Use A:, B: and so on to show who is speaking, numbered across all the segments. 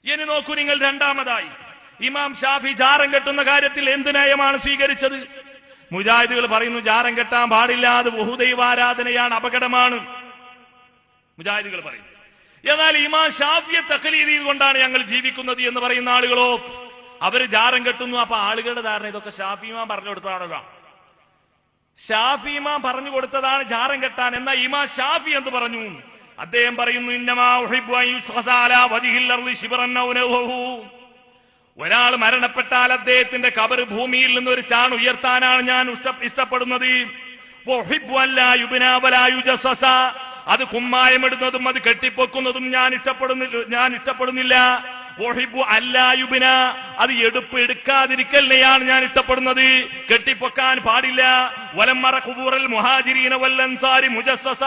A: ഇനി നോക്കൂ നിങ്ങൾ, രണ്ടാമതായി ഇമാം ഷാഫി ജാറം കെട്ടുന്ന കാര്യത്തിൽ എന്ത് നയമാണ് സ്വീകരിച്ചത്? മുജാഹിദുകൾ പറയുന്നു ജാറം കെട്ടാൻ പാടില്ല, അത് ബഹുദൈവാരാധനയാണ്, അപകടമാണ്. മുജാഹിദുകൾ പറയുന്നു. എന്നാൽ ഇമാം ഷാഫിയെ തഖ്ലീദ് കൊണ്ടാണ് ഞങ്ങൾ ജീവിക്കുന്നത് എന്ന് പറയുന്ന ആളുകളോ, അവര് ജാറം കെട്ടുന്നു. അപ്പൊ ആളുകളുടെ ധാരണ ഇതൊക്കെ ഷാഫി ഇമാം പറഞ്ഞു കൊടുത്തതാണോ? ഷാഫി ഇമാം പറഞ്ഞു കൊടുത്തതാണ് ജാറം കെട്ടാൻ. എന്നാൽ ഇമാം ഷാഫി എന്ത് പറഞ്ഞു? അദ്ദേഹം പറയുന്നു, ഇന്നമാ ഉഹിബ്ബു അൻ യുസ്ഖസ അലാ വജ്ഹിൽ അർളി ശിബ്റൻ ഔ നഹ്വഹു. ഒരാൾ മരണപ്പെട്ടാൽ അദ്ദേഹത്തിന്റെ ഖബർ ഭൂമിയിൽ നിന്ന് ഒരു ചാൺ ഉയർത്താനാണ് ഞാൻ ഇഷ്ടപ്പെടുന്നത്. വഉഹിബ്ബു അല്ലാ യുബ്നാ വലാ യുജസ്സസ. അത് കുമ്മായമിടുന്നതും അത് കെട്ടിപ്പൊക്കുന്നതും ഞാൻ ഇഷ്ടപ്പെടുന്നില്ല. വഉഹിബ്ബു അല്ലാ യുബ്നാ. അത് എടുക്കാതിരിക്കലിനെയാണ് ഞാൻ ഇഷ്ടപ്പെടുന്നത്, കെട്ടിപ്പൊക്കാൻ പാടില്ല. വലമ്മറ ഖുബൂറൽ മുഹാജിരീന വൽ അൻസാരി മുജസ്സസ.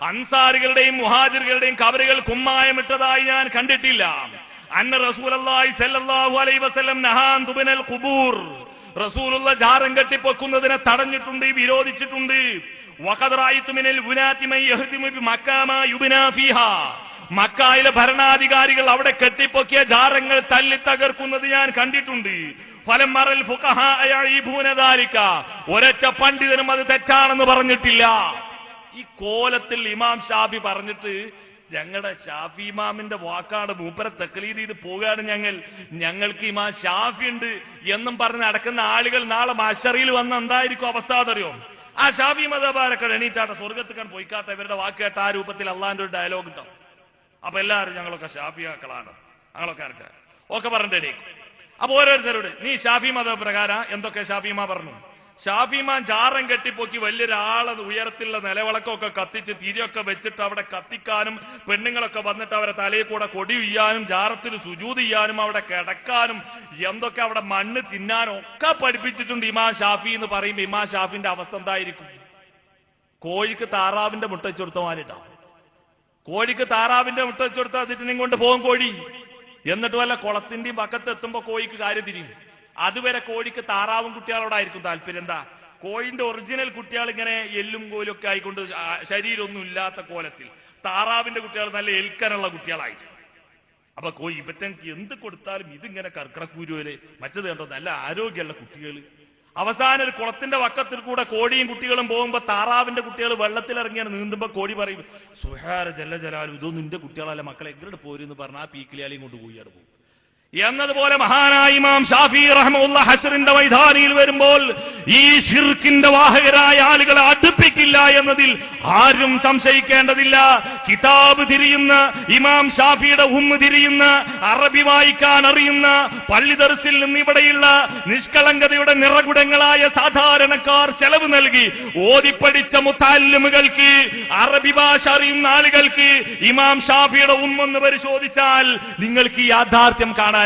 A: അൻസാരികളുടെയും മുഹാജിറുകളുടെയും ഖബറുകൾ കുമ്മായമിട്ടതായി ഞാൻ കണ്ടിട്ടില്ല. അന്ന റസൂലുള്ളാഹി സ്വല്ലല്ലാഹു അലൈഹി വസല്ലം നഹാൻ തുബനൽ ഖുബൂർ. റസൂലുള്ള ജാറം കെട്ടിപ്പൊക്കുന്നതിനെ തടഞ്ഞിട്ടുണ്ട്, വിരോധിച്ചിട്ടുണ്ട്. വഖദ് റഅയ്തു മിനൽ ഉനാതി മൻ യഹ്ദിമു ബിമക്കാമ യുബ്നാ ഫീഹാ. മക്കയിലെ ഭരണാധികാരികൾ അവിടെ കെട്ടിപ്പൊക്കിയ ജാറങ്ങൾ തല്ലി തകർക്കുന്നത് ഞാൻ കണ്ടിട്ടുണ്ട്. ഫലം മറൽ ഫുഖഹാ യഈബൂന ദാലിക. ഒരൊറ്റ പണ്ഡിതനും അത് തെറ്റാണെന്ന് പറഞ്ഞിട്ടില്ല. ഈ കോലത്തിൽ ഇമാം ഷാഫി പറഞ്ഞിട്ട് ഞങ്ങളുടെ ഷാഫി ഇമാമിന്റെ വാക്കാണ്, മൂപ്പരെ തഖ്ലീദ് ചെയ്ത് പോവുകയാണ് ഞങ്ങൾക്ക് ഇമാം ഷാഫി ഉണ്ട് എന്നും പറഞ്ഞ് നടക്കുന്ന ആളുകൾ നാളെ മഹ്ശറിൽ വന്ന് എന്തായിരിക്കും അവസ്ഥ എന്നറിയോ? ആ ഷാഫി മദബാരൊക്കെ എണീറ്റാട്ടെ, സ്വർഗത്തിക്കാൻ പോയിക്കാത്ത ഇവരുടെ വാക്ക് കേട്ട ആ രൂപത്തിൽ അള്ളാന്റെ ഒരു ഡയലോഗ് ഉണ്ടാവും. അപ്പൊ എല്ലാവരും ഞങ്ങളൊക്കെ ഷാഫിയാക്കളാണ്, ഞങ്ങളൊക്കെ ആർക്കാർ ഒക്കെ പറഞ്ഞിട്ടേ. അപ്പൊ ഓരോരുത്തരോട് നീ ഷാഫി മത പ്രകാരം എന്തൊക്കെ ഷാഫിമാ പറഞ്ഞു? ഷാഫിമാൻ ജാറം കെട്ടിപ്പൊക്കി വലിയൊരാളെ ഉയരത്തിലുള്ള നിലവിളക്കൊക്കെ കത്തിച്ച് തിരിയൊക്കെ വെച്ചിട്ട് അവിടെ കത്തിക്കാനും, പെണ്ണുങ്ങളൊക്കെ വന്നിട്ട് അവരെ തലയിൽ കൂടെ കൊടി ഉയ്യാനും, ജാറത്തിൽ സുജൂദ് ചെയ്യാനും, അവിടെ കിടക്കാനും, എന്തൊക്കെ അവിടെ മണ്ണ് തിന്നാനും ഒക്കെ പഠിപ്പിച്ചിട്ടുണ്ട് ഇമാം ഷാഫി എന്ന് പറയുമ്പോ ഇമാം ഷാഫിന്റെ അവസ്ഥ എന്തായിരിക്കും? കോഴിക്ക് താറാവിന്റെ മുട്ട വെച്ച് കൊടുത്ത മാലിട്ടാ. കോഴിക്ക് താറാവിന്റെ മുട്ട വെച്ച് കൊടുത്താൽ അതിറ്റിനെയും കൊണ്ട് പോകും കോഴി. എന്നിട്ട് വല്ല കുളത്തിന്റെയും പക്കത്ത് എത്തുമ്പോ കോഴിക്ക് കാര്യം തിരിയും. അതുവരെ കോഴിക്ക് താറാവും കുട്ടികളോടായിരിക്കും താല്പര്യം. എന്താ? കോഴിന്റെ ഒറിജിനൽ കുട്ടികൾ ഇങ്ങനെ എല്ലും കോലും ഒക്കെ ആയിക്കൊണ്ട് ശരീരമൊന്നും ഇല്ലാത്ത കോലത്തിൽ, താറാവിന്റെ കുട്ടികൾ നല്ല എൽക്കനുള്ള കുട്ടികളായിരിക്കും. അപ്പൊ കോഴി ഇവറ്റക്ക് എന്ത് കൊടുത്താലും ഇതിങ്ങനെ കർക്കിടക്കൂരുവല് മറ്റത് കണ്ടോ നല്ല ആരോഗ്യമുള്ള കുട്ടികൾ. അവസാനം ഒരു കുളത്തിന്റെ വക്കത്തിൽ കൂടെ കോഴിയും കുട്ടികളും പോകുമ്പോ താറാവിന്റെ കുട്ടികൾ വെള്ളത്തിലിറങ്ങിയാണ് നീന്തുമ്പോ കോഴി പറയും, സുഹാര ജല്ല ജലാലും ഇതൊന്നും നിന്റെ കുട്ടികളല്ല മക്കളെ എങ്ങോട്ട് പോരെന്ന് പറഞ്ഞാൽ ആ പീക്കിലാലെയും കൊണ്ട് പോയിയാണ് പോകും. എന്നതുപോലെ മഹാനായ ഇമാം ഷാഫി റഹ്മത്തുള്ളാഹി ഹശ്റിന്റെ മൈതാനിയിൽ വരുമ്പോൾ ഈ ശിർക്കിന്റെ വാഹകരായ ആളുകളെ അടുപ്പിക്കില്ല എന്നതിൽ ആരും സംശയിക്കേണ്ടതില്ല. കിതാബ് തിരിയുന്ന, ഇമാം ഷാഫിയുടെ തിരിയുന്ന, അറബി വായിക്കാൻ അറിയുന്ന, പള്ളി ദർസിൽ നിന്ന് ഇവിടെയുള്ള നിഷ്കളങ്കതയുടെ നിറകുടങ്ങളായ സാധാരണക്കാർ ചെലവ് നൽകി ഓതിപ്പടിച്ച മുത്തഅല്ലിമുകൾക്ക്, അറബി ഭാഷ അറിയുന്ന ആളുകൾക്ക് ഇമാം ഷാഫിയുടെ എന്ന് പരിശോധിച്ചാൽ നിങ്ങൾക്ക് യാഥാർത്ഥ്യം കാണാൻ